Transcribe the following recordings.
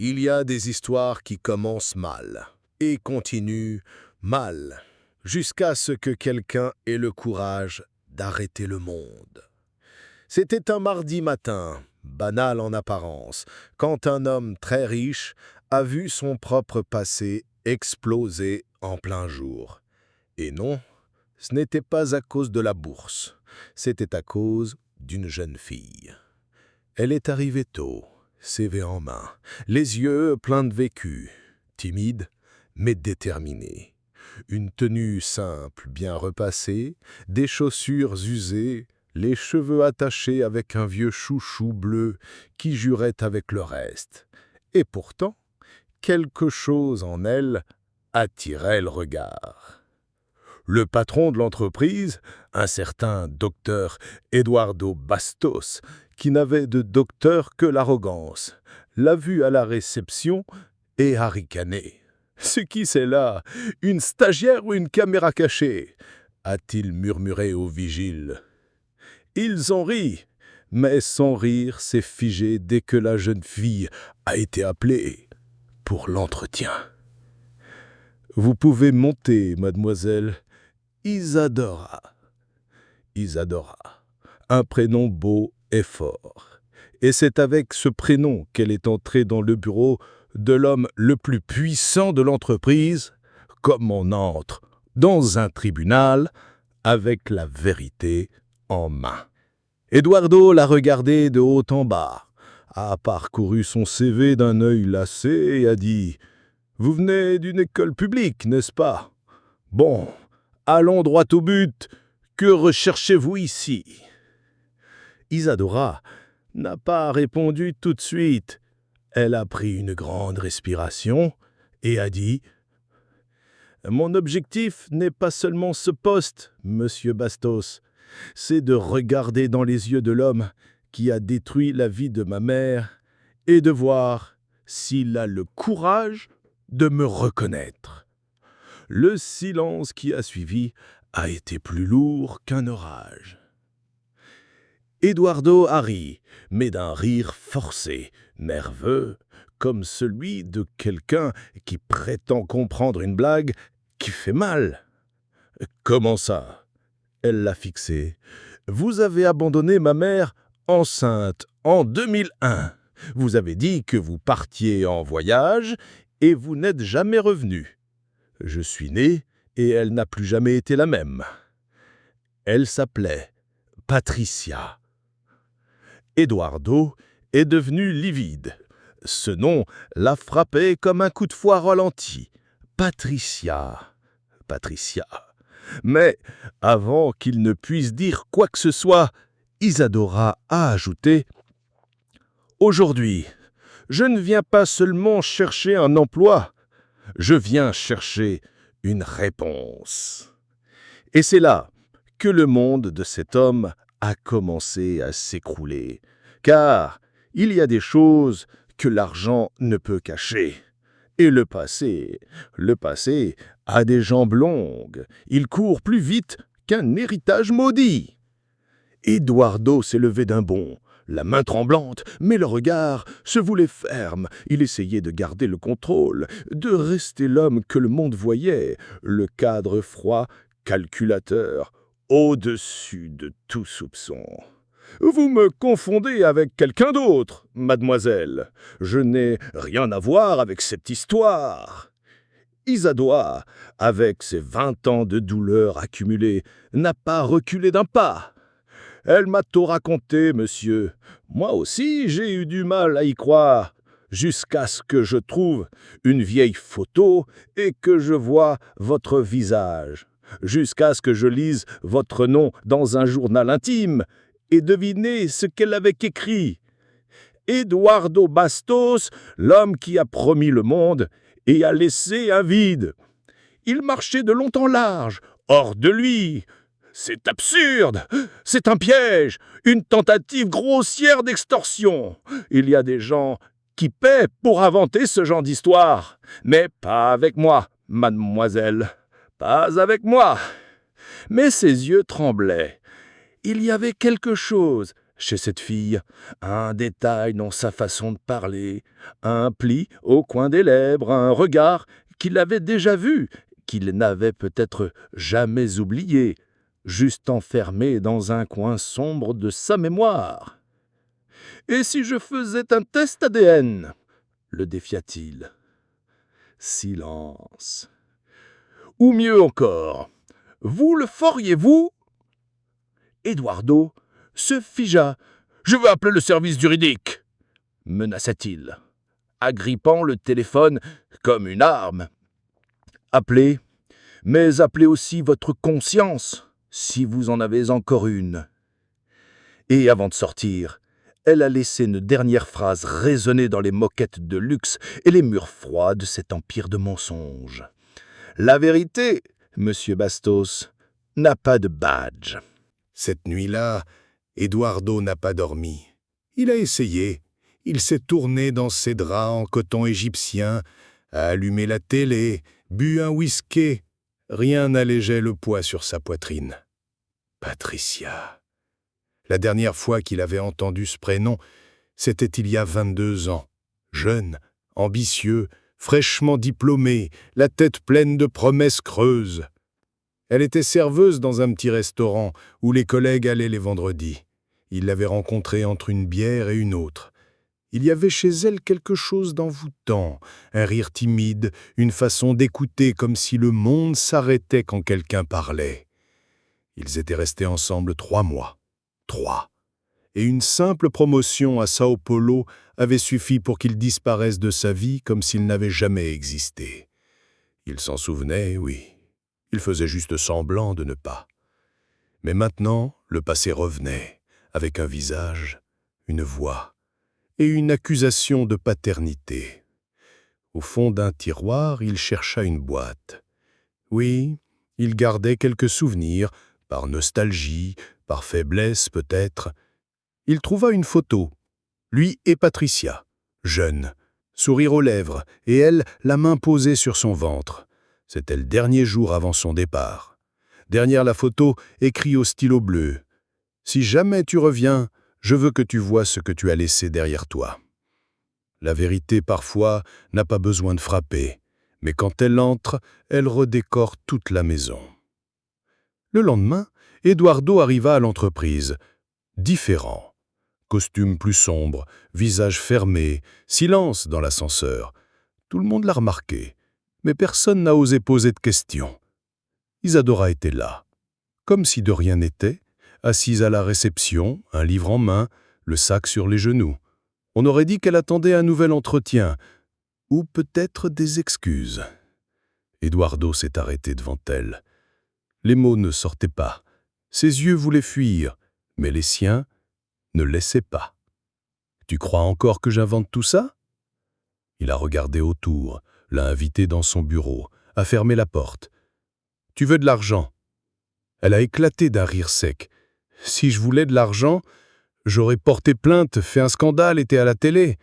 Il y a des histoires qui commencent mal et continuent mal jusqu'à ce que quelqu'un ait le courage d'arrêter le monde. C'était un mardi matin, banal en apparence, quand un homme très riche a vu son propre passé exploser en plein jour. Et non, ce n'était pas à cause de la bourse, c'était à cause d'une jeune fille. Elle est arrivée tôt, CV en main, les yeux pleins de vécu, timide mais déterminée. Une tenue simple, bien repassée, des chaussures usées, les cheveux attachés avec un vieux chouchou bleu qui jurait avec le reste. Et pourtant, quelque chose en elle attirait le regard. Le patron de l'entreprise, un certain docteur Eduardo Bastos, qui n'avait de docteur que l'arrogance, l'a vue à la réception et a ricané. « C'est qui c'est là? Une stagiaire ou une caméra cachée ?» a-t-il murmuré au vigile. Ils ont ri, mais son rire s'est figé dès que la jeune fille a été appelée pour l'entretien. « Vous pouvez monter, mademoiselle. Isadora. » Isadora, un prénom beau et fort. Et c'est avec ce prénom qu'elle est entrée dans le bureau de l'homme le plus puissant de l'entreprise, comme on entre dans un tribunal avec la vérité en main. Eduardo l'a regardé de haut en bas, a parcouru son CV d'un œil lassé et a dit « Vous venez d'une école publique, n'est-ce pas? Bon, allons droit au but. Que recherchez-vous ici ?» Isadora n'a pas répondu tout de suite. Elle a pris une grande respiration et a dit « Mon objectif n'est pas seulement ce poste, monsieur Bastos. C'est de regarder dans les yeux de l'homme qui a détruit la vie de ma mère et de voir s'il a le courage de me reconnaître. » Le silence qui a suivi a été plus lourd qu'un orage. Eduardo a ri, mais d'un rire forcé, nerveux, comme celui de quelqu'un qui prétend comprendre une blague qui fait mal. « Comment ça ?» Elle l'a fixé. « Vous avez abandonné ma mère enceinte en 2001. Vous avez dit que vous partiez en voyage et vous n'êtes jamais revenu. Je suis né et elle n'a plus jamais été la même. » Elle s'appelait Patricia. Eduardo est devenu livide. Ce nom l'a frappé comme un coup de fouet ralenti. Patricia. Patricia. Mais avant qu'il ne puisse dire quoi que ce soit, Isadora a ajouté « Aujourd'hui, je ne viens pas seulement chercher un emploi, je viens chercher une réponse. » Et c'est là que le monde de cet homme a commencé à s'écrouler, car il y a des choses que l'argent ne peut cacher. Et le passé a des jambes longues, il court plus vite qu'un héritage maudit. Eduardo s'est levé d'un bond, la main tremblante, mais le regard se voulait ferme. Il essayait de garder le contrôle, de rester l'homme que le monde voyait, le cadre froid, calculateur, au-dessus de tout soupçon. « Vous me confondez avec quelqu'un d'autre, mademoiselle. Je n'ai rien à voir avec cette histoire. » Isadora, avec ses 20 ans de douleur accumulée, n'a pas reculé d'un pas. « Elle m'a tout raconté, monsieur. Moi aussi, j'ai eu du mal à y croire, jusqu'à ce que je trouve une vieille photo et que je vois votre visage, jusqu'à ce que je lise votre nom dans un journal intime et devinez ce qu'elle avait écrit. Eduardo Bastos, l'homme qui a promis le monde et a laissé un vide. Il marchait de long en large, hors de lui. C'est absurde, c'est un piège, une tentative grossière d'extorsion. Il y a des gens qui paient pour inventer ce genre d'histoire, mais pas avec moi, mademoiselle, pas avec moi. » Mais ses yeux tremblaient. Il y avait quelque chose chez cette fille, un détail dans sa façon de parler, un pli au coin des lèvres, un regard qu'il avait déjà vu, qu'il n'avait peut-être jamais oublié, juste enfermé dans un coin sombre de sa mémoire. « Et si je faisais un test ADN ?» le défia-t-il. Silence. « Ou mieux encore, vous le feriez-vous » Eduardo se figea. « Je vais appeler le service juridique » menaça-t-il, agrippant le téléphone comme une arme. « Appelez, mais appelez aussi votre conscience, si vous en avez encore une. » Et avant de sortir, elle a laissé une dernière phrase résonner dans les moquettes de luxe et les murs froids de cet empire de mensonges. « La vérité, monsieur Bastos, n'a pas de badge. » Cette nuit-là, Eduardo n'a pas dormi. Il a essayé. Il s'est tourné dans ses draps en coton égyptien, a allumé la télé, bu un whisky. Rien n'allégeait le poids sur sa poitrine. Patricia. La dernière fois qu'il avait entendu ce prénom, c'était il y a 22 ans. Jeune, ambitieux, fraîchement diplômé, la tête pleine de promesses creuses. Elle était serveuse dans un petit restaurant où les collègues allaient les vendredis. Il l'avait rencontrée entre une bière et une autre. Il y avait chez elle quelque chose d'envoûtant, un rire timide, une façon d'écouter comme si le monde s'arrêtait quand quelqu'un parlait. Ils étaient restés ensemble 3 mois. 3. Et une simple promotion à Sao Paulo avait suffi pour qu'il disparaisse de sa vie comme s'il n'avait jamais existé. Il s'en souvenait, oui. Il faisait juste semblant de ne pas. Mais maintenant, le passé revenait, avec un visage, une voix et une accusation de paternité. Au fond d'un tiroir, il chercha une boîte. Oui, il gardait quelques souvenirs, par nostalgie, par faiblesse peut-être. Il trouva une photo, lui et Patricia, jeunes, sourire aux lèvres, et elle, la main posée sur son ventre. C'était le dernier jour avant son départ. Derrière la photo, écrit au stylo bleu « Si jamais tu reviens, je veux que tu vois ce que tu as laissé derrière toi. » La vérité, parfois, n'a pas besoin de frapper, mais quand elle entre, elle redécore toute la maison. Le lendemain, Eduardo arriva à l'entreprise. Différent. Costume plus sombre, visage fermé, silence dans l'ascenseur. Tout le monde l'a remarqué, mais personne n'a osé poser de questions. Isadora était là, comme si de rien n'était, assise à la réception, un livre en main, le sac sur les genoux. On aurait dit qu'elle attendait un nouvel entretien, ou peut-être des excuses. Eduardo s'est arrêté devant elle. Les mots ne sortaient pas. Ses yeux voulaient fuir, mais les siens ne laissaient pas. « Tu crois encore que j'invente tout ça ?» Il a regardé autour, l'a invité dans son bureau, a fermé la porte. « Tu veux de l'argent ?» Elle a éclaté d'un rire sec. « Si je voulais de l'argent, j'aurais porté plainte, fait un scandale, été à la télé.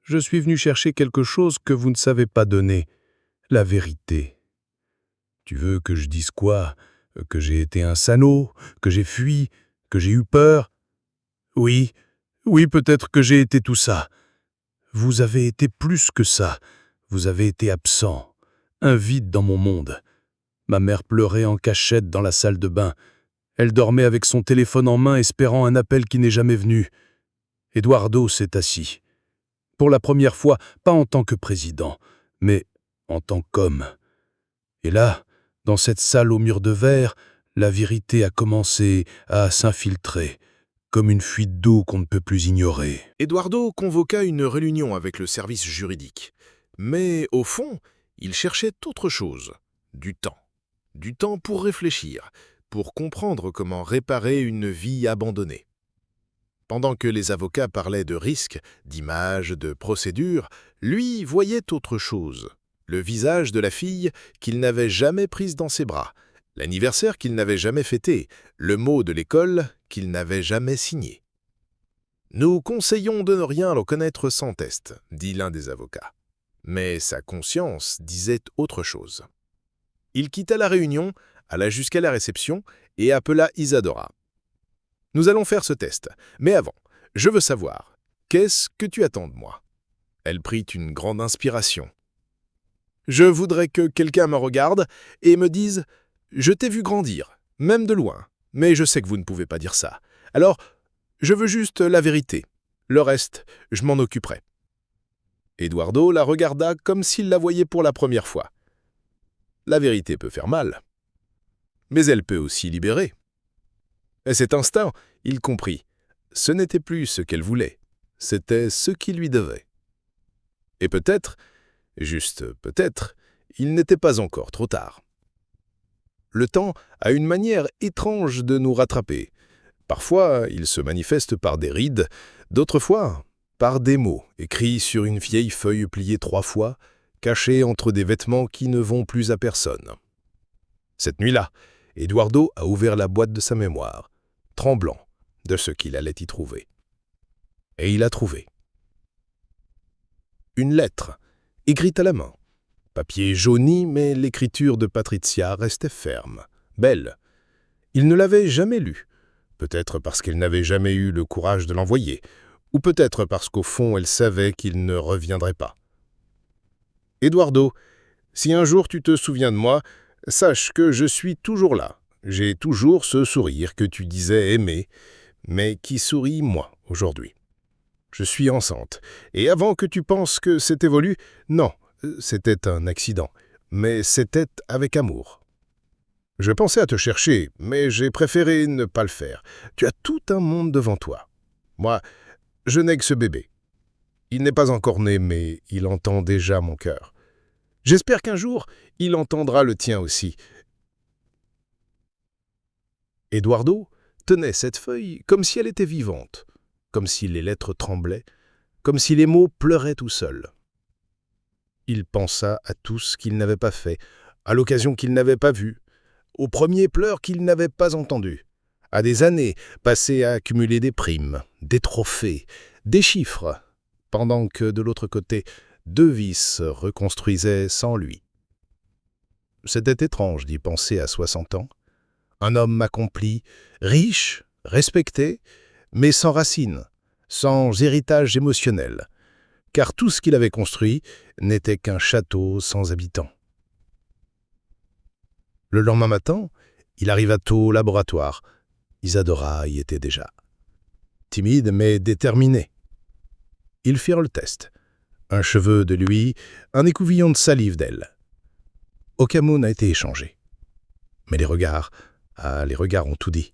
Je suis venu chercher quelque chose que vous ne savez pas donner, la vérité. » Tu veux que je dise quoi? Que j'ai été un salaud? Que j'ai fui? Que j'ai eu peur? Oui, peut-être que j'ai été tout ça. Vous avez été plus que ça. Vous avez été absent, un vide dans mon monde. Ma mère pleurait en cachette dans la salle de bain. Elle dormait avec son téléphone en main, espérant un appel qui n'est jamais venu. Eduardo s'est assis. Pour la première fois, pas en tant que président, mais en tant qu'homme. Et là, dans cette salle aux murs de verre, la vérité a commencé à s'infiltrer, comme une fuite d'eau qu'on ne peut plus ignorer. Eduardo convoqua une réunion avec le service juridique. Mais au fond, il cherchait autre chose, du temps. Du temps pour réfléchir, pour comprendre comment réparer une vie abandonnée. Pendant que les avocats parlaient de risques, d'images, de procédures, lui voyait autre chose. Le visage de la fille qu'il n'avait jamais prise dans ses bras, l'anniversaire qu'il n'avait jamais fêté, le mot de l'école qu'il n'avait jamais signé. « Nous conseillons de ne rien reconnaître sans test », dit l'un des avocats. Mais sa conscience disait autre chose. Il quitta la réunion, alla jusqu'à la réception et appela Isadora. Nous allons faire ce test. Mais avant, je veux savoir, qu'est-ce que tu attends de moi? Elle prit une grande inspiration. Je voudrais que quelqu'un me regarde et me dise « Je t'ai vu grandir, même de loin, mais je sais que vous ne pouvez pas dire ça. Alors, je veux juste la vérité. Le reste, je m'en occuperai. » Eduardo la regarda comme s'il la voyait pour la première fois. La vérité peut faire mal, mais elle peut aussi libérer. À cet instant, il comprit. Ce n'était plus ce qu'elle voulait, c'était ce qu'il lui devait. Et peut-être, juste peut-être, il n'était pas encore trop tard. Le temps a une manière étrange de nous rattraper. Parfois, il se manifeste par des rides, d'autres fois, par des mots écrits sur une vieille feuille pliée 3 fois, cachée entre des vêtements qui ne vont plus à personne. Cette nuit-là, Eduardo a ouvert la boîte de sa mémoire, tremblant de ce qu'il allait y trouver. Et il a trouvé. Une lettre, écrite à la main. Papier jauni, mais l'écriture de Patricia restait ferme, belle. Il ne l'avait jamais lue, peut-être parce qu'elle n'avait jamais eu le courage de l'envoyer, ou peut-être parce qu'au fond elle savait qu'il ne reviendrait pas. « Eduardo, si un jour tu te souviens de moi, sache que je suis toujours là. J'ai toujours ce sourire que tu disais aimer, mais qui sourit moi aujourd'hui. Je suis enceinte, et avant que tu penses que c'est évolué, non, c'était un accident, mais c'était avec amour. Je pensais à te chercher, mais j'ai préféré ne pas le faire. Tu as tout un monde devant toi. Moi, je n'ai que ce bébé. Il n'est pas encore né, mais il entend déjà mon cœur. J'espère qu'un jour, il entendra le tien aussi. » Eduardo tenait cette feuille comme si elle était vivante, comme si les lettres tremblaient, comme si les mots pleuraient tout seuls. Il pensa à tout ce qu'il n'avait pas fait, à l'occasion qu'il n'avait pas vue, aux premiers pleurs qu'il n'avait pas entendus, à des années passées à accumuler des primes, des trophées, des chiffres, pendant que, de l'autre côté, 2 vies se reconstruisaient sans lui. C'était étrange d'y penser à 60 ans. Un homme accompli, riche, respecté, mais sans racines, sans héritage émotionnel, car tout ce qu'il avait construit n'était qu'un château sans habitants. Le lendemain matin, il arriva tôt au laboratoire. Isadora y était déjà. Timide mais déterminée. Ils firent le test. Un cheveu de lui, un écouvillon de salive d'elle. Aucun mot n'a été échangé. Mais les regards ont tout dit.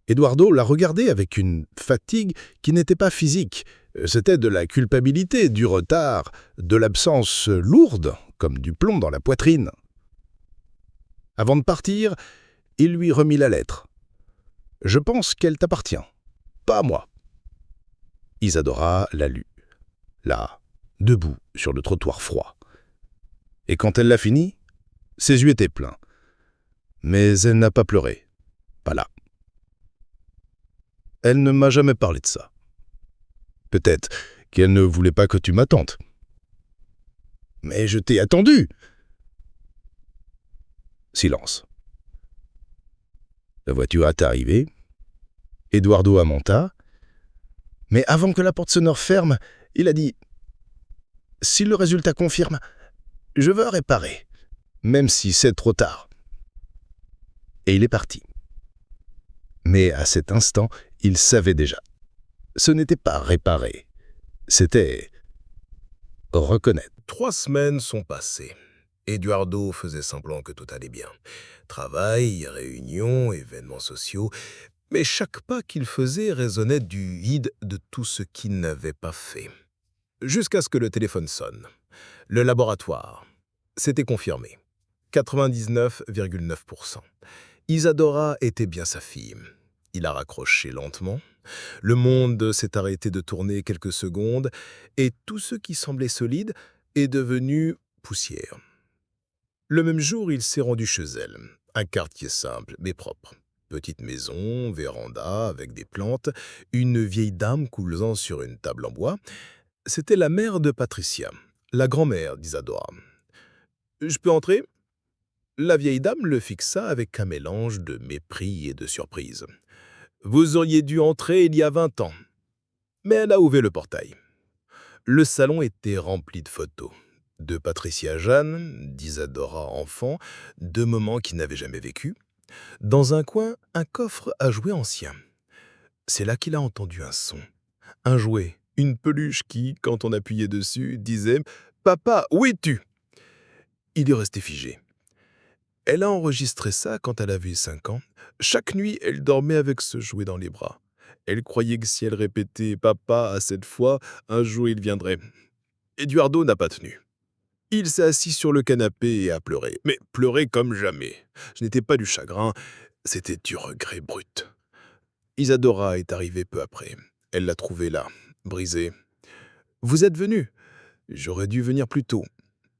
Eduardo la regardait avec une fatigue qui n'était pas physique. C'était de la culpabilité, du retard, de l'absence lourde, comme du plomb dans la poitrine. Avant de partir, il lui remit la lettre. « Je pense qu'elle t'appartient, pas à moi. » Isadora la lut, là, debout sur le trottoir froid. Et quand elle l'a fini, ses yeux étaient pleins. Mais elle n'a pas pleuré, pas là. Elle ne m'a jamais parlé de ça. Peut-être qu'elle ne voulait pas que tu m'attendes. Mais je t'ai attendu. Silence. La voiture est arrivée. Eduardo monta. Mais avant que la porte se ne referme, il a dit « Si le résultat confirme, je veux réparer, même si c'est trop tard. » Et il est parti. Mais à cet instant, il savait déjà. Ce n'était pas réparer, c'était reconnaître. 3 semaines sont passées. Eduardo faisait semblant que tout allait bien. Travail, réunions, événements sociaux, mais chaque pas qu'il faisait résonnait du vide de tout ce qu'il n'avait pas fait. Jusqu'à ce que le téléphone sonne. Le laboratoire. C'était confirmé. 99,9%. Isadora était bien sa fille. Il a raccroché lentement. Le monde s'est arrêté de tourner quelques secondes et tout ce qui semblait solide est devenu poussière. Le même jour, il s'est rendu chez elle. Un quartier simple mais propre. Petite maison, véranda avec des plantes, une vieille dame cousant sur une table en bois. C'était la mère de Patricia, la grand-mère d'Isadora. « Je peux entrer ?» La vieille dame le fixa avec un mélange de mépris et de surprise. Vous auriez dû entrer il y a 20 ans. » Mais elle a ouvert le portail. Le salon était rempli de photos. De Patricia jeune, d'Isadora enfant, de moments qu'ils n'avaient jamais vécus. Dans un coin, un coffre à jouets ancien. C'est là qu'il a entendu un son. Un jouet, une peluche qui, quand on appuyait dessus, disait « Papa, où es-tu » Il est resté figé. Elle a enregistré ça quand elle avait 5 ans. Chaque nuit, elle dormait avec ce jouet dans les bras. Elle croyait que si elle répétait « Papa » à cette fois, un jour il viendrait. Eduardo n'a pas tenu. Il s'est assis sur le canapé et a pleuré. Mais pleuré comme jamais. Ce n'était pas du chagrin, c'était du regret brut. Isadora est arrivée peu après. Elle l'a trouvé là, brisée. « Vous êtes venu. J'aurais dû venir plus tôt.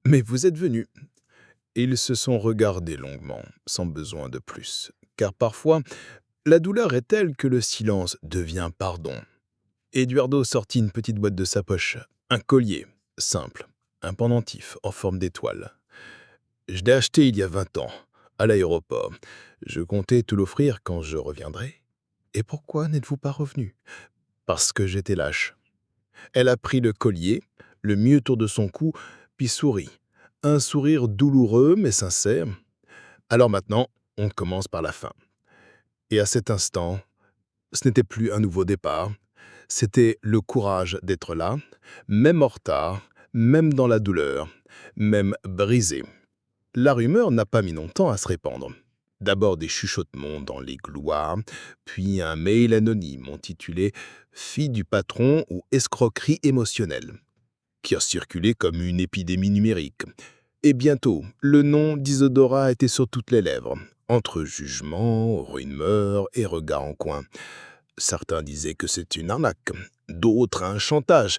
Mais vous êtes venu. » Ils se sont regardés longuement, sans besoin de plus. Car parfois, la douleur est telle que le silence devient pardon. Eduardo sortit une petite boîte de sa poche. Un collier, simple, un pendentif en forme d'étoile. « Je l'ai acheté il y a 20 ans, à l'aéroport. Je comptais te l'offrir quand je reviendrai. » « Et pourquoi n'êtes-vous pas revenu ?»« Parce que j'étais lâche. » Elle a pris le collier, le mit autour de son cou, puis sourit. Un sourire douloureux mais sincère. « Alors maintenant, on commence par la fin. » Et à cet instant, ce n'était plus un nouveau départ. C'était le courage d'être là, même en retard, même dans la douleur, même brisé. La rumeur n'a pas mis longtemps à se répandre. D'abord des chuchotements dans les couloirs, puis un mail anonyme intitulé « Fille du patron » ou « Escroquerie émotionnelle » qui a circulé comme une épidémie numérique. Et bientôt, le nom d'Isadora était sur toutes les lèvres, entre jugements, rumeurs et regards en coin. Certains disaient que c'était une arnaque, d'autres un chantage,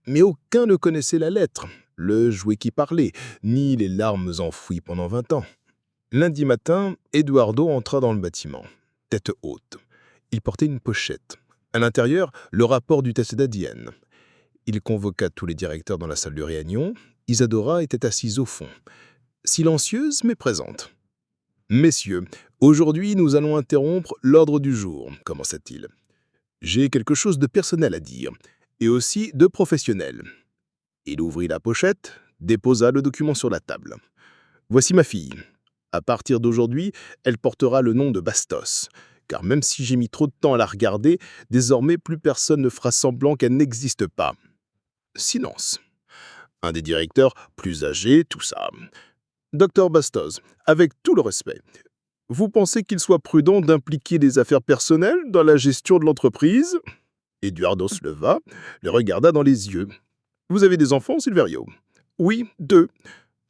mais aucun ne connaissait la lettre, le jouet qui parlait, ni les larmes enfouies pendant 20 ans. Lundi matin, Eduardo entra dans le bâtiment, tête haute. Il portait une pochette. À l'intérieur, le rapport du test d'ADN. Il convoqua tous les directeurs dans la salle de réunion. Isadora était assise au fond, silencieuse mais présente. « Messieurs, aujourd'hui nous allons interrompre l'ordre du jour, » commença-t-il. « J'ai quelque chose de personnel à dire, et aussi de professionnel. » Il ouvrit la pochette, déposa le document sur la table. « Voici ma fille. À partir d'aujourd'hui, elle portera le nom de Bastos, car même si j'ai mis trop de temps à la regarder, désormais plus personne ne fera semblant qu'elle n'existe pas. » Silence. Un des directeurs, plus âgé, tout ça. « Docteur Bastos, avec tout le respect, vous pensez qu'il soit prudent d'impliquer les affaires personnelles dans la gestion de l'entreprise ?» Eduardo se leva, le regarda dans les yeux. « Vous avez des enfants, Silverio ?»« Oui, 2. »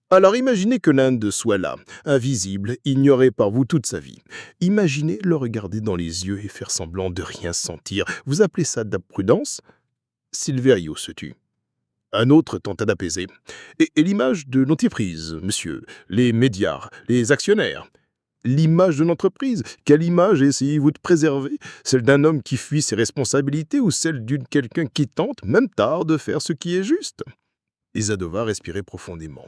Alors imaginez que l'un d'eux soit là, invisible, ignoré par vous toute sa vie. Imaginez le regarder dans les yeux et faire semblant de rien sentir. Vous appelez ça de la prudence ? Silverio se tut. Un autre tenta d'apaiser. Et l'image de l'entreprise, monsieur, les médias, les actionnaires. L'image de l'entreprise, quelle image essayez-vous de préserver? Celle d'un homme qui fuit ses responsabilités ou celle d'une quelqu'un qui tente, même tard, de faire ce qui est juste? Isadora respirait profondément.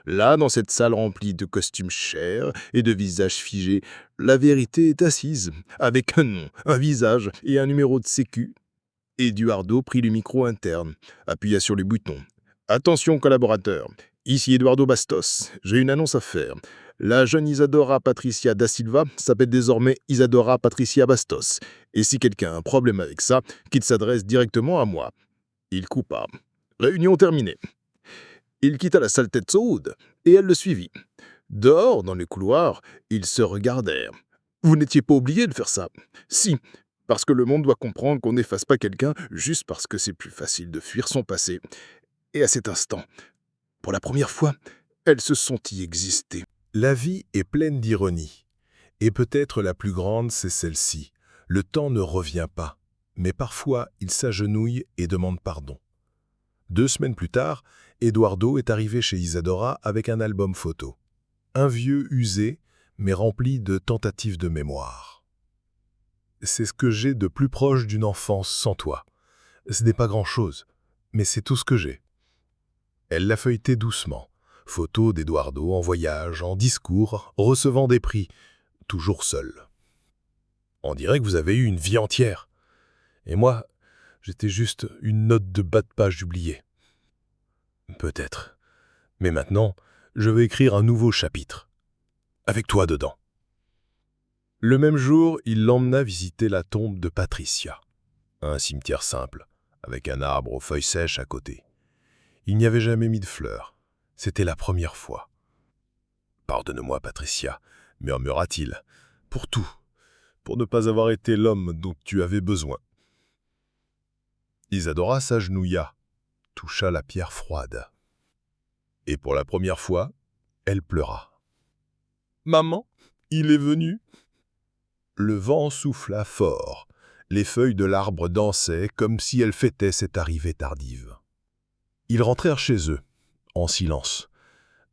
Là, dans cette salle remplie de costumes chers et de visages figés, la vérité est assise, avec un nom, un visage et un numéro de sécu. Eduardo prit le micro interne, appuya sur le bouton. « Attention, collaborateurs, ici Eduardo Bastos, j'ai une annonce à faire. La jeune Isadora Patricia da Silva s'appelle désormais Isadora Patricia Bastos, et si quelqu'un a un problème avec ça, qu'il s'adresse directement à moi. » Il coupa. Réunion terminée. Il quitta la salle tête chaude, et elle le suivit. Dehors, dans les couloirs, ils se regardèrent. « Vous n'étiez pas obligé de faire ça. »« Si, parce que le monde doit comprendre qu'on n'efface pas quelqu'un juste parce que c'est plus facile de fuir son passé. » Et à cet instant, pour la première fois, elle se sentit exister. La vie est pleine d'ironie. Et peut-être la plus grande, c'est celle-ci. Le temps ne revient pas, mais parfois il s'agenouille et demande pardon. 2 semaines plus tard, Eduardo est arrivé chez Isadora avec un album photo. Un vieux usé, mais rempli de tentatives de mémoire. C'est ce que j'ai de plus proche d'une enfance sans toi. Ce n'est pas grand-chose, mais c'est tout ce que j'ai. Elle l'a feuilleté doucement. Photos d'Eduardo en voyage, en discours, recevant des prix, toujours seul. On dirait que vous avez eu une vie entière. Et moi, j'étais juste une note de bas de page oubliée. Peut-être. Mais maintenant, je vais écrire un nouveau chapitre. Avec toi dedans. Le même jour, il l'emmena visiter la tombe de Patricia. Un cimetière simple, avec un arbre aux feuilles sèches à côté. Il n'y avait jamais mis de fleurs. C'était la première fois. « Pardonne-moi, Patricia, » murmura-t-il, « pour tout, pour ne pas avoir été l'homme dont tu avais besoin. » Isadora s'agenouilla, toucha la pierre froide. Et pour la première fois, elle pleura. « Maman, il est venu !» Le vent souffla fort. Les feuilles de l'arbre dansaient comme si elles fêtaient cette arrivée tardive. Ils rentrèrent chez eux, en silence,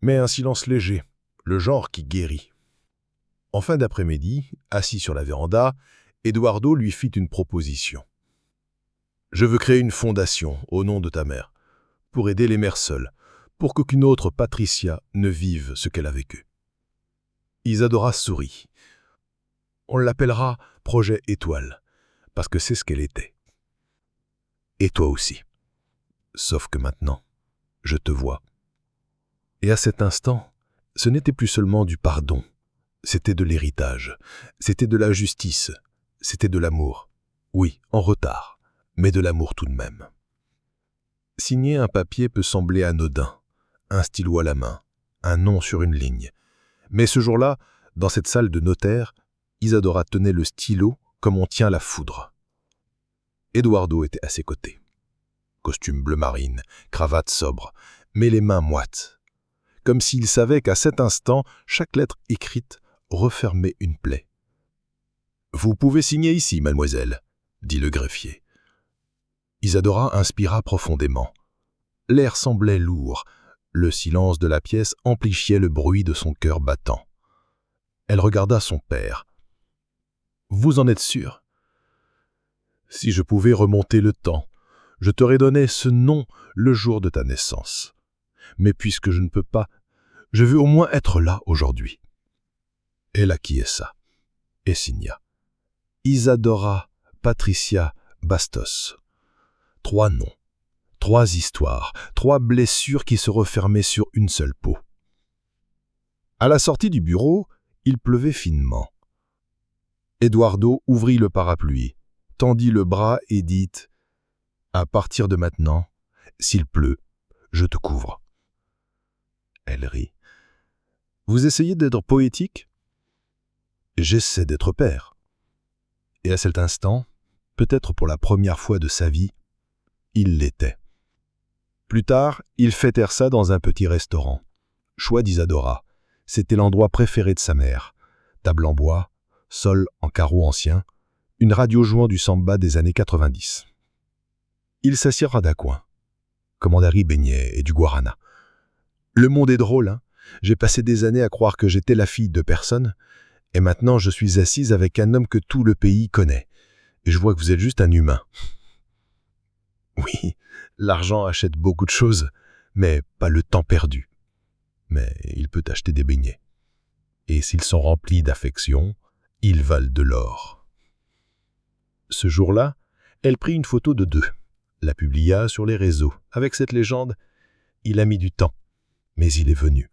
mais un silence léger, le genre qui guérit. En fin d'après-midi, assis sur la véranda, Eduardo lui fit une proposition. « Je veux créer une fondation au nom de ta mère, pour aider les mères seules, pour qu'aucune autre Patricia ne vive ce qu'elle a vécu. » Isadora sourit. « On l'appellera Projet Étoile, parce que c'est ce qu'elle était. Et toi aussi. Sauf que maintenant, je te vois. » Et à cet instant, ce n'était plus seulement du pardon, c'était de l'héritage, c'était de la justice, c'était de l'amour. Oui, en retard, mais de l'amour tout de même. Signer un papier peut sembler anodin, un stylo à la main, un nom sur une ligne. Mais ce jour-là, dans cette salle de notaire, Isadora tenait le stylo comme on tient la foudre. Eduardo était à ses côtés. Costume bleu marine, cravate sobre, mais les mains moites. Comme s'il savait qu'à cet instant, chaque lettre écrite refermait une plaie. « Vous pouvez signer ici, mademoiselle, » dit le greffier. Isadora inspira profondément. L'air semblait lourd. Le silence de la pièce amplifiait le bruit de son cœur battant. Elle regarda son père. « Vous en êtes sûr ? Si je pouvais remonter le temps, je t'aurais donné ce nom le jour de ta naissance. Mais puisque je ne peux pas, je veux au moins être là aujourd'hui. » Elle acquiesça et signa. Isadora Patricia Bastos. 3 noms, 3 histoires, 3 blessures qui se refermaient sur une seule peau. À la sortie du bureau, il pleuvait finement. Eduardo ouvrit le parapluie, tendit le bras et dit « À partir de maintenant, s'il pleut, je te couvre. » Elle rit. « Vous essayez d'être poétique ? J'essaie d'être père. » Et à cet instant, peut-être pour la première fois de sa vie, il l'était. Plus tard, ils fêtèrent ça dans un petit restaurant. Choix d'Isadora. C'était l'endroit préféré de sa mère. Table en bois, sol en carreau ancien, une radio jouant du samba des années 90. Ils s'assirent à coin. Commanderie beignets et du guarana. Le monde est drôle, hein ? J'ai passé des années à croire que j'étais la fille de personne, et maintenant je suis assise avec un homme que tout le pays connaît. Et je vois que vous êtes juste un humain. Oui, l'argent achète beaucoup de choses, mais pas le temps perdu. Mais il peut acheter des beignets. Et s'ils sont remplis d'affection, ils valent de l'or. Ce jour-là, elle prit une photo de 2, la publia sur les réseaux, avec cette légende « Il a mis du temps, mais il est venu ».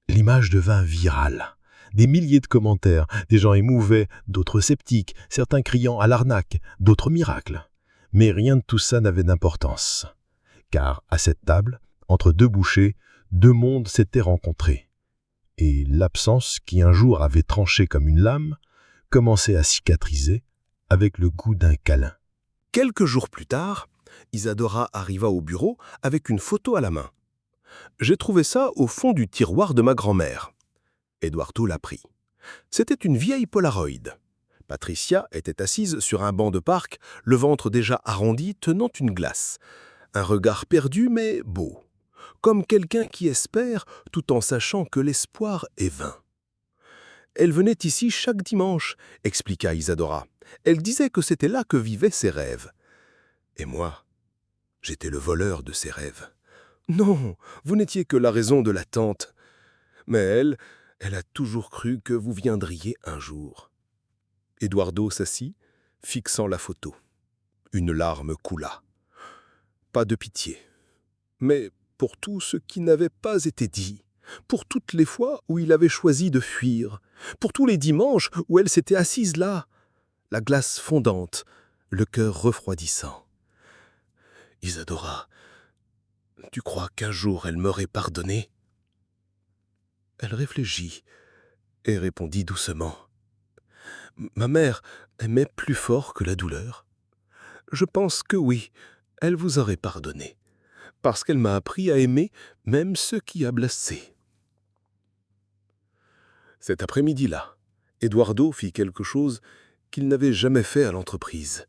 L'image devint virale. Des milliers de commentaires, des gens émouvaient, d'autres sceptiques, certains criant à l'arnaque, d'autres miracles. Mais rien de tout ça n'avait d'importance. Car à cette table, entre 2 bouchées, 2 mondes s'étaient rencontrés. Et l'absence qui un jour avait tranché comme une lame, commençait à cicatriser avec le goût d'un câlin. Quelques jours plus tard, Isadora arriva au bureau avec une photo à la main. « J'ai trouvé ça au fond du tiroir de ma grand-mère. » Eduardo la prit. C'était une vieille Polaroid. Patricia était assise sur un banc de parc, le ventre déjà arrondi, tenant une glace. Un regard perdu mais beau. Comme quelqu'un qui espère tout en sachant que l'espoir est vain. « Elle venait ici chaque dimanche, » expliqua Isadora. « Elle disait que c'était là que vivaient ses rêves. Et moi, j'étais le voleur de ses rêves. Non, vous n'étiez que la raison de l'attente. Mais elle a toujours cru que vous viendriez un jour. Eduardo s'assit, fixant la photo. Une larme coula. Pas de pitié. Mais pour tout ce qui n'avait pas été dit, pour toutes les fois où il avait choisi de fuir, pour tous les dimanches où elle s'était assise là, la glace fondante, le cœur refroidissant. Isadora, tu crois qu'un jour elle m'aurait pardonné? Elle réfléchit et répondit doucement. Ma mère aimait plus fort que la douleur. Je pense que oui, elle vous aurait pardonné, parce qu'elle m'a appris à aimer même ceux qui a blessé. Cet après-midi-là, Eduardo fit quelque chose qu'il n'avait jamais fait à l'entreprise.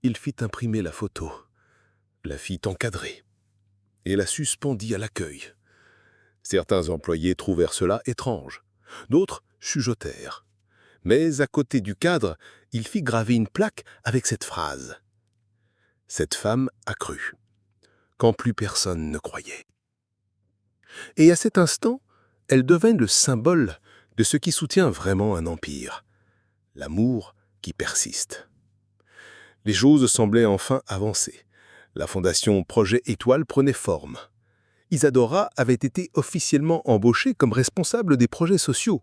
Il fit imprimer la photo, la fit encadrer et la suspendit à l'accueil. Certains employés trouvèrent cela étrange, d'autres chuchotèrent. Mais à côté du cadre, il fit graver une plaque avec cette phrase. Cette femme a cru, quand plus personne ne croyait. Et à cet instant, elle devint le symbole de ce qui soutient vraiment un empire, l'amour qui persiste. Les choses semblaient enfin avancer. La fondation Projet Étoile prenait forme. Isadora avait été officiellement embauchée comme responsable des projets sociaux.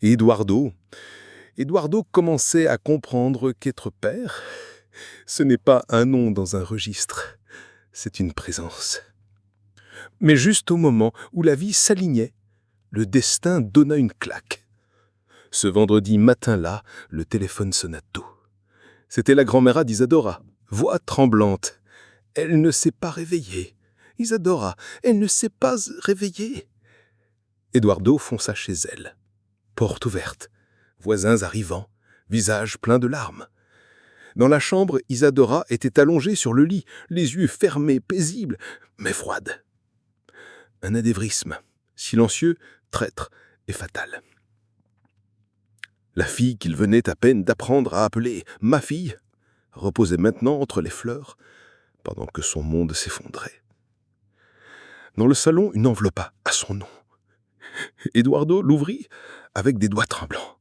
Et Eduardo commençait à comprendre qu'être père, ce n'est pas un nom dans un registre, c'est une présence. Mais juste au moment où la vie s'alignait, le destin donna une claque. Ce vendredi matin-là, le téléphone sonna tôt. C'était la grand-mère d'Isadora, voix tremblante. Elle ne s'est pas réveillée. Isadora, elle ne s'est pas réveillée. Eduardo fonça chez elle. Porte ouverte, voisins arrivant, visage plein de larmes. Dans la chambre, Isadora était allongée sur le lit, les yeux fermés, paisible, mais froide. Un anévrisme, silencieux, traître et fatal. La fille qu'il venait à peine d'apprendre à appeler « ma fille » reposait maintenant entre les fleurs, pendant que son monde s'effondrait. Dans le salon, une enveloppa à son nom. Eduardo l'ouvrit avec des doigts tremblants.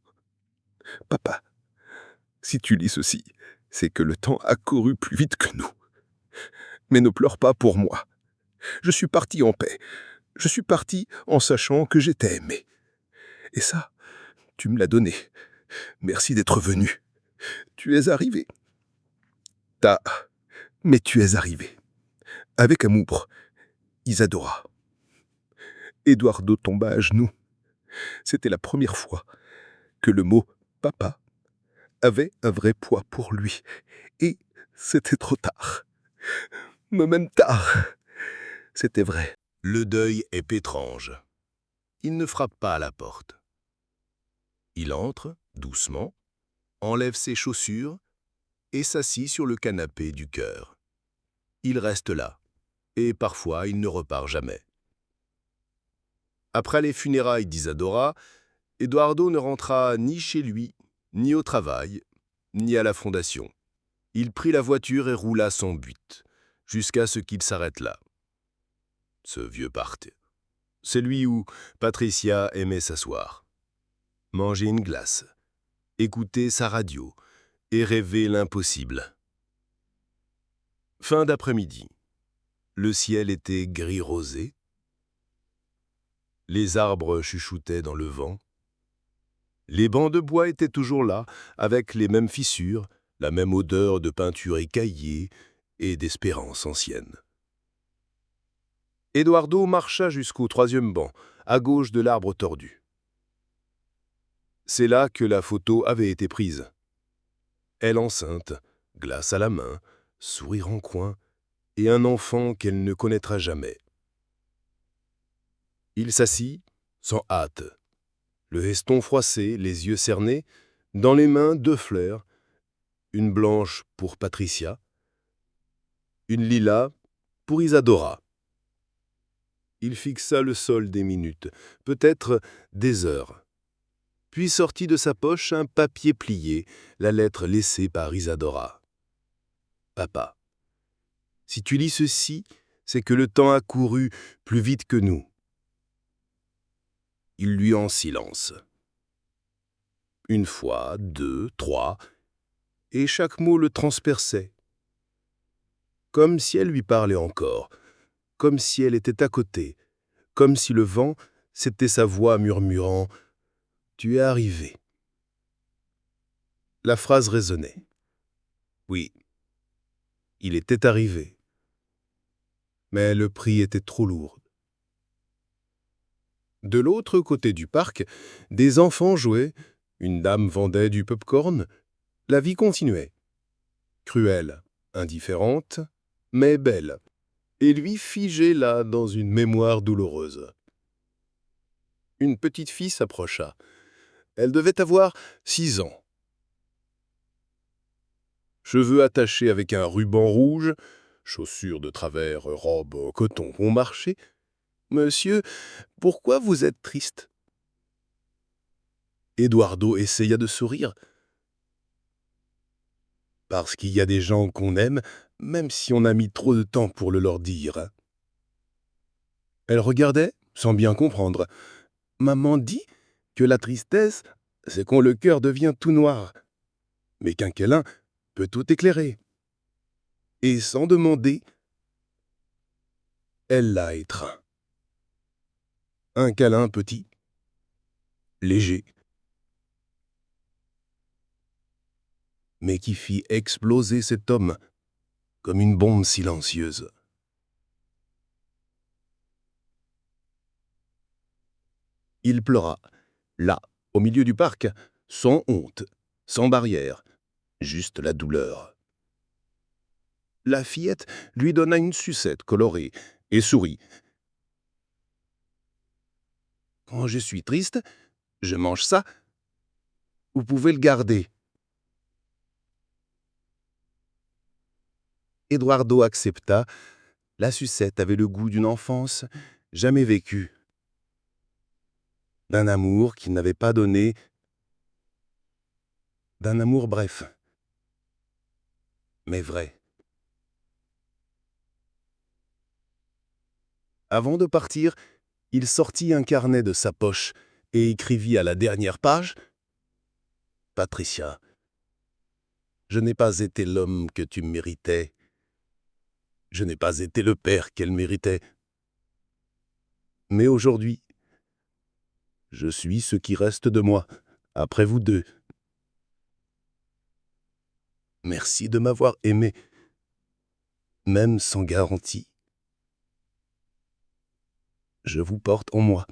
« Papa, si tu lis ceci, c'est que le temps a couru plus vite que nous. Mais ne pleure pas pour moi. Je suis parti en paix. Je suis parti en sachant que j'étais aimé. Et ça, tu me l'as donné. Merci d'être venu. Tu es arrivé. Mais tu es arrivé. Avec amour, Isadora. » Eduardo tomba à genoux. C'était la première fois que le mot « papa » avait un vrai poids pour lui. Et c'était trop tard. Même tard. C'était vrai. Le deuil est étrange. Il ne frappe pas à la porte. Il entre, doucement, enlève ses chaussures et s'assit sur le canapé du cœur. Il reste là, et parfois il ne repart jamais. Après les funérailles d'Isadora, Eduardo ne rentra ni chez lui, ni au travail, ni à la fondation. Il prit la voiture et roula sans but, jusqu'à ce qu'il s'arrête là. Ce vieux parc, celui où Patricia aimait s'asseoir, manger une glace, écouter sa radio et rêver l'impossible. Fin d'après-midi. Le ciel était gris-rosé. Les arbres chuchotaient dans le vent. Les bancs de bois étaient toujours là, avec les mêmes fissures, la même odeur de peinture écaillée et d'espérance ancienne. Eduardo marcha jusqu'au 3e banc, à gauche de l'arbre tordu. C'est là que la photo avait été prise. Elle enceinte, glace à la main, sourire en coin, et un enfant qu'elle ne connaîtra jamais. Il s'assit, sans hâte, le veston froissé, les yeux cernés, dans les mains 2 fleurs, une blanche pour Patricia, une lilas pour Isadora. Il fixa le sol des minutes, peut-être des heures, puis sortit de sa poche un papier plié, la lettre laissée par Isadora. « Papa, si tu lis ceci, c'est que le temps a couru plus vite que nous. » Il lut en silence. Une fois, deux, trois, et chaque mot le transperçait. Comme si elle lui parlait encore, comme si elle était à côté, comme si le vent, c'était sa voix murmurant « Tu es arrivé ». La phrase résonnait. Oui, il était arrivé. Mais le prix était trop lourd. De l'autre côté du parc, des enfants jouaient, une dame vendait du pop-corn. La vie continuait. Cruelle, indifférente, mais belle, et lui figé là dans une mémoire douloureuse. Une petite fille s'approcha. Elle devait avoir 6 ans. Cheveux attachés avec un ruban rouge, chaussures de travers, robe au coton bon marché. « Monsieur, pourquoi vous êtes triste ?» Eduardo essaya de sourire. « Parce qu'il y a des gens qu'on aime, même si on a mis trop de temps pour le leur dire. » Elle regardait, sans bien comprendre. « Maman dit que la tristesse, c'est quand le cœur devient tout noir, mais qu'un câlin peut tout éclairer. » Et sans demander, elle l'a étreint. Un câlin petit, léger, mais qui fit exploser cet homme comme une bombe silencieuse. Il pleura, là, au milieu du parc, sans honte, sans barrière, juste la douleur. La fillette lui donna une sucette colorée et sourit. « Quand je suis triste, je mange ça. Vous pouvez le garder. » Eduardo accepta. La sucette avait le goût d'une enfance jamais vécue, d'un amour qu'il n'avait pas donné, d'un amour bref, mais vrai. Avant de partir, il sortit un carnet de sa poche et écrivit à la dernière page « Patricia, je n'ai pas été l'homme que tu méritais. Je n'ai pas été le père qu'elle méritait. Mais aujourd'hui, je suis ce qui reste de moi, après vous deux. Merci de m'avoir aimé, même sans garantie. Je vous porte en moi.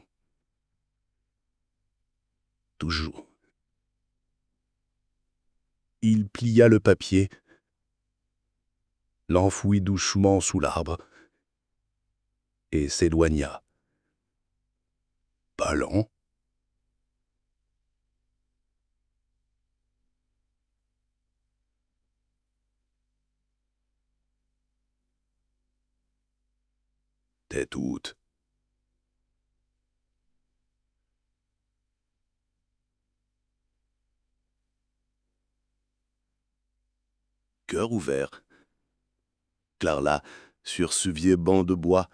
Toujours. » Il plia le papier, l'enfouit doucement sous l'arbre et s'éloigna. Pas lent. Tête haute. Cœur ouvert. Car là, sur ce vieux banc de bois,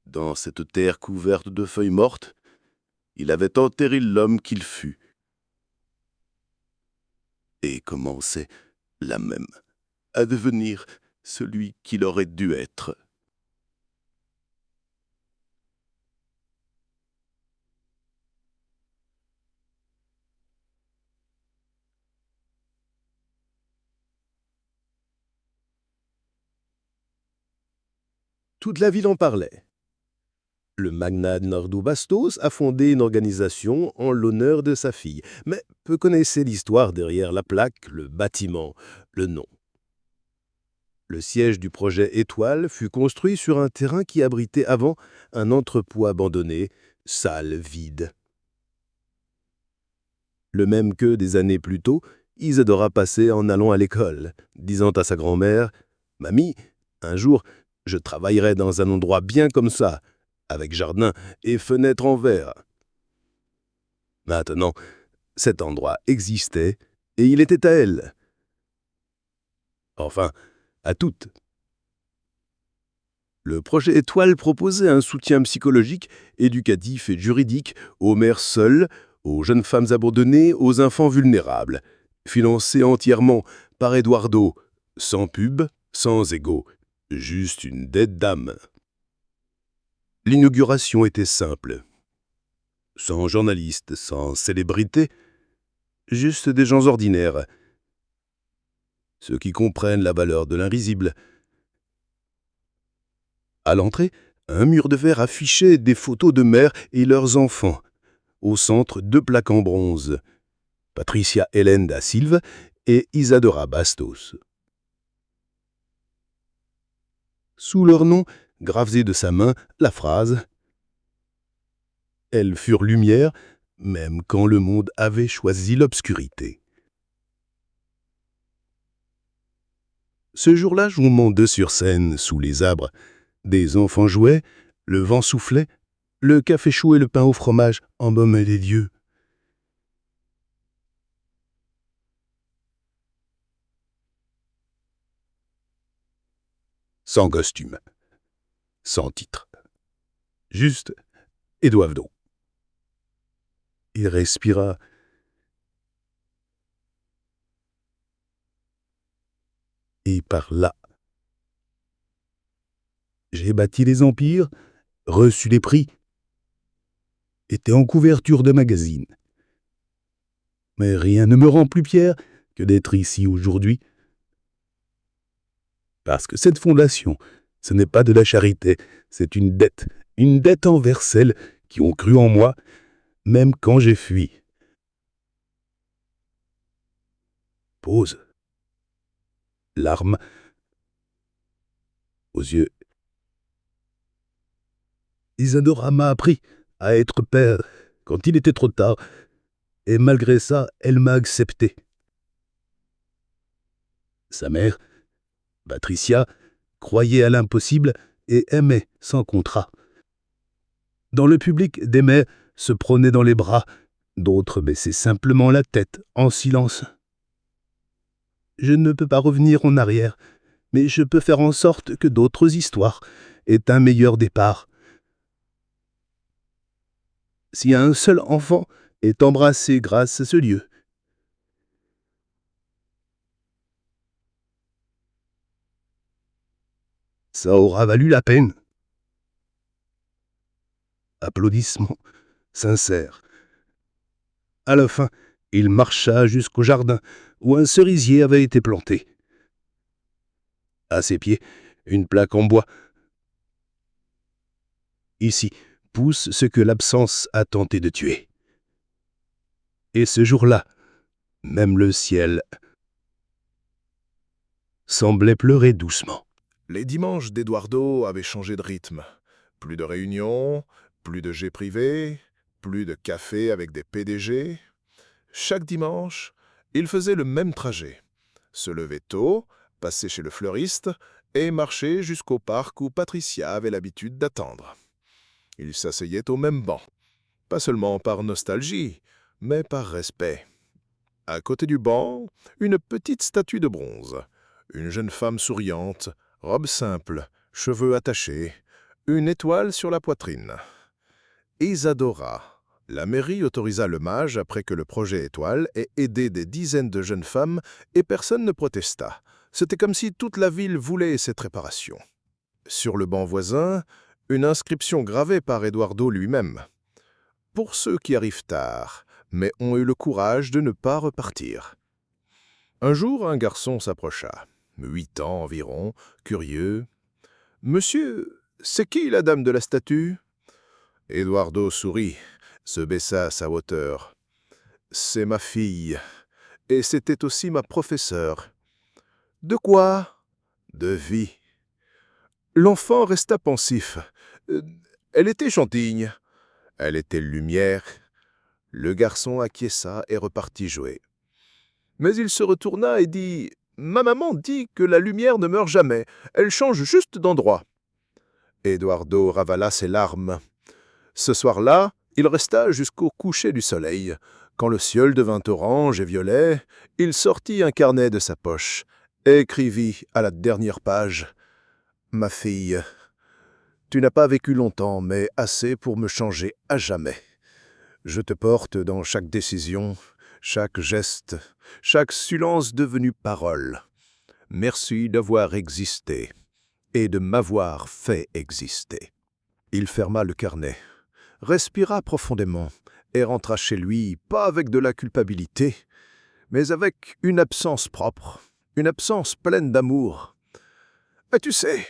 dans cette terre couverte de feuilles mortes, il avait enterré l'homme qu'il fut. Et commençait, là même, à devenir celui qu'il aurait dû être. Toute la ville en parlait. Le magnat Nardo Bastos a fondé une organisation en l'honneur de sa fille, mais peu connaissait l'histoire derrière la plaque, le bâtiment, le nom. Le siège du projet Étoile fut construit sur un terrain qui abritait avant un entrepôt abandonné, sale, vide. Le même que des années plus tôt, Isadora passait en allant à l'école, disant à sa grand-mère « Mamie, un jour, je travaillerai dans un endroit bien comme ça, avec jardin et fenêtres en verre. » Maintenant, cet endroit existait et il était à elle. Enfin, à toutes. Le projet Étoile proposait un soutien psychologique, éducatif et juridique aux mères seules aux jeunes femmes abandonnées, aux enfants vulnérables, financé entièrement par Eduardo, sans pub, sans ego, juste une dette d'âme. L'inauguration était simple. Sans journalistes, sans célébrités, juste des gens ordinaires, ceux qui comprennent la valeur de l'invisible. À l'entrée, un mur de verre affichait des photos de mères et leurs enfants. Au centre, 2 plaques en bronze, Patricia Hélène da Silva et Isadora Bastos. Sous leur nom, gravée de sa main, la phrase « Elles furent lumière, même quand le monde avait choisi l'obscurité ». Ce jour-là, je monte sur scène, sous les arbres. Des enfants jouaient, le vent soufflait, le café chaud et le pain au fromage embaumaient les lieux. Sans costume, sans titre, juste Eduardo. Il respira. Et par là, j'ai bâti les empires, reçu les prix, été en couverture de magazines. Mais rien ne me rend plus fier que d'être ici aujourd'hui. Parce que cette fondation, ce n'est pas de la charité, c'est une dette envers celles qui ont cru en moi, même quand j'ai fui. Pause. Larmes aux yeux. Isadora m'a appris à être père quand il était trop tard, et malgré ça, elle m'a accepté. Sa mère, Patricia, croyait à l'impossible et aimait sans contrat. Dans le public, des mères se prenaient dans les bras, d'autres baissaient simplement la tête en silence. Je ne peux pas revenir en arrière, mais je peux faire en sorte que d'autres histoires aient un meilleur départ. Si un seul enfant est embrassé grâce à ce lieu, ça aura valu la peine. Applaudissements sincères. À la fin, il marcha jusqu'au jardin où un cerisier avait été planté. À ses pieds, une plaque en bois. Ici pousse ce que l'absence a tenté de tuer. Et ce jour-là, même le ciel semblait pleurer doucement. Les dimanches d'Eduardo avaient changé de rythme. Plus de réunions, plus de jets privés, plus de café avec des PDG. Chaque dimanche, il faisait le même trajet. Se lever tôt, passer chez le fleuriste et marcher jusqu'au parc où Patricia avait l'habitude d'attendre. Il s'asseyait au même banc, pas seulement par nostalgie, mais par respect. À côté du banc, une petite statue de bronze. Une jeune femme souriante, robe simple, cheveux attachés, une étoile sur la poitrine. Isadora. La mairie autorisa le mage après que le projet Étoile ait aidé des dizaines de jeunes femmes et personne ne protesta. C'était comme si toute la ville voulait cette réparation. Sur le banc voisin, une inscription gravée par Eduardo lui-même. Pour ceux qui arrivent tard, mais ont eu le courage de ne pas repartir. Un jour, un garçon s'approcha, 8 ans environ, curieux. « Monsieur, c'est qui la dame de la statue ?» Eduardo sourit, se baissa à sa hauteur. « C'est ma fille, et c'était aussi ma professeure. »« De quoi ?»« De vie. » L'enfant resta pensif. Elle était gentille. Elle était lumière. Le garçon acquiesça et repartit jouer. Mais il se retourna et dit « Ma maman dit que la lumière ne meurt jamais, elle change juste d'endroit. » Eduardo ravala ses larmes. Ce soir-là, il resta jusqu'au coucher du soleil. Quand le ciel devint orange et violet, il sortit un carnet de sa poche et écrivit à la dernière page « Ma fille, tu n'as pas vécu longtemps, mais assez pour me changer à jamais. Je te porte dans chaque décision, chaque geste, chaque silence devenu parole. Merci d'avoir existé et de m'avoir fait exister. » Il ferma le carnet, respira profondément et rentra chez lui, pas avec de la culpabilité, mais avec une absence propre, une absence pleine d'amour. Et tu sais,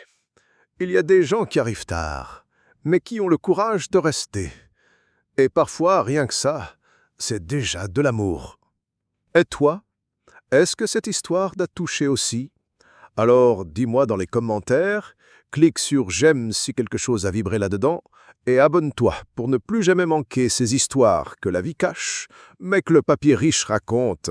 il y a des gens qui arrivent tard, mais qui ont le courage de rester. Et parfois, rien que ça, c'est déjà de l'amour. Et toi, est-ce que cette histoire t'a touché aussi? Alors, dis-moi dans les commentaires, clique sur « J'aime » si quelque chose a vibré là-dedans, et abonne-toi pour ne plus jamais manquer ces histoires que la vie cache, mais que le papier riche raconte.